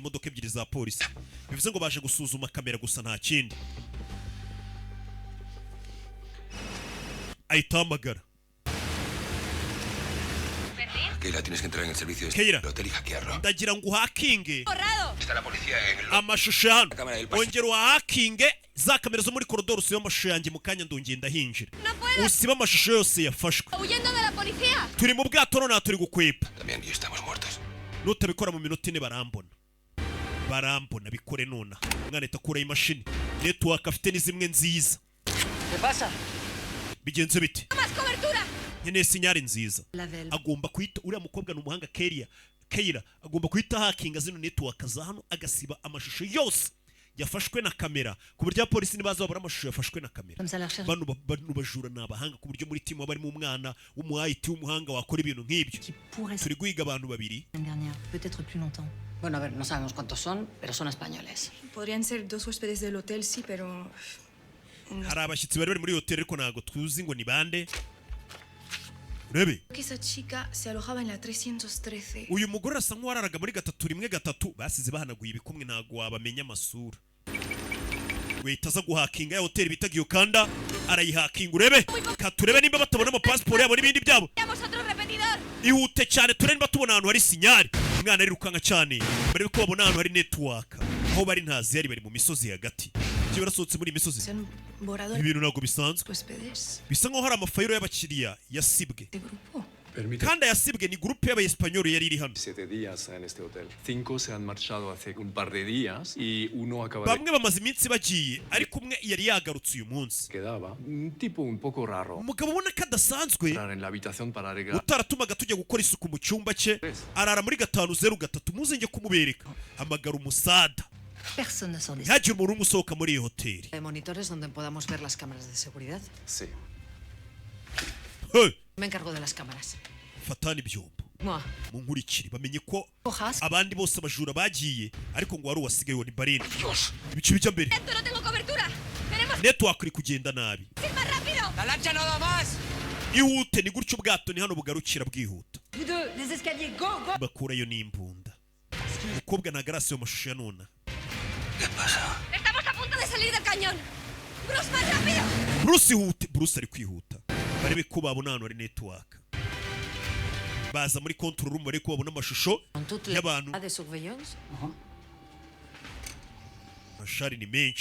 imodoka ebyiri za polisi bivuze ngo baje gusuzuma kamera gusa nta kindi ahita ahamagara Keila, tienes que entrar en el servicio de Keila, hotel y hackearlo. ndagira ngo uhakinge Está la policía en el... amashusho hano Cámara del pasillo. ongera uhakinge za kamera zo muri koridoro usibe amashusho yanjye mu kanya ndongeye ndahinjira No puedo. usibe amashusho yose yafashwe Huyendo de la policía. turi mu bwato none turi gukwepa También, y estamos muertos. nutabikora mu minota ine barambona bikore nona umwana ahita akuraho imashini network afite ni zimwe nziza ¿Qué pasa? bigenze bite Más cobertura. nkeneye sinyari nziza La del... agomba kuhita uriya mukobwa ni umuhanga Keira agomba kuhita hakinga zino network za hano agasiba amashusho yose yafashwe na kamera ku buryo abapolisi nibaza babura amashusho yafashwe na kamera Comme ça, la recherche bano bajura ni abahanga ku buryo muri timu barimo umwana w'umuhayiti w'umuhanga wakora ibintu nk'ibyo qui pourrait turi guhiga abantu babiri la semaine dernière, peut-être plus longtemps. Bueno, a ver, no sabemos cuántos son, pero son españoles. Podrían ser 2 huéspedes del hotel, sí, pero... hari abashyitsi bari muri hoteli ariko ntabwo tuzi ngo ni bande urebe Que esa chica se alojaba en la 313. uyu mugore asa nk'uwararaga muri gatatu basize bahanaguye ibikumwe ntabwo wabamenya amasura wihita aza guhakinga ya hoteli bita Giyokanda arayihakinga urebe katurebe nimba batabona amapasiporo yabo n'ibindi byabo ¡Tenemos otro repetidor! ihute cyane turebe nimba tubona ahantu hari sinyari umwana arirukanka cyane barebe ko babona ahantu hari network aho bari ntazi yari bari mu misozi hagati ibyo barasohotse muri iyi misozi Se han borrado ibintu ntabwo bisanzwe huéspedes bisa nkaho hari amafayiro y'abakiriya yasibwe de grupo. Permite kandi yasibwe ni gurupe y'abayesipanyoli yari iri hano 7 días en este hotel. 5 se han marchado hace un par de días y uno acaba de... bamwe bamaze iminsi bagiye ariko umwe yari yagarutse uyu munsi Quedaba un tipo un poco raro. umugabo ubona ko adasanzwe Entrar en la habitación para arreglar... utaratumaga tujya gukora isuku mu cyumba cye arara muri 503 muze njye kumubereka hamagara umusada Personne ne s'en est. ntihagire umuntu umwe usohoka muri iyi hoteli ¿Hay monitores donde podamos ver las cámaras de seguridad? Sí. Hey, Me encargo de las cámaras. fatana ibyombo Moi. munkurikire bamenye ko Hojas. abandi bose abajura bagiye ariko ngo wari uwasigaye wo ni barindwi ibice bijya mbere ¡Esto no tengo cobertura! ¡Tenemos que network iri kugenda nabi ir más rápido! ¡La lancha no da más! ihute ni gutyo ubwato ni hano bugarukira bwihuta Vous deux, les escaliers, go, go! bakurayo n'imbunda umukobwa ntago arasiba amashusho ya nona ¡Estamos a punto de salir del cañón! ¡Bruce, más rápido! Bruce ihute Bruce ari kwihuta barebe ko babona ahantu hari network baza muri control room barebe ko babona amashusho En toute y'abantu la de surveillance. amashari ni menshi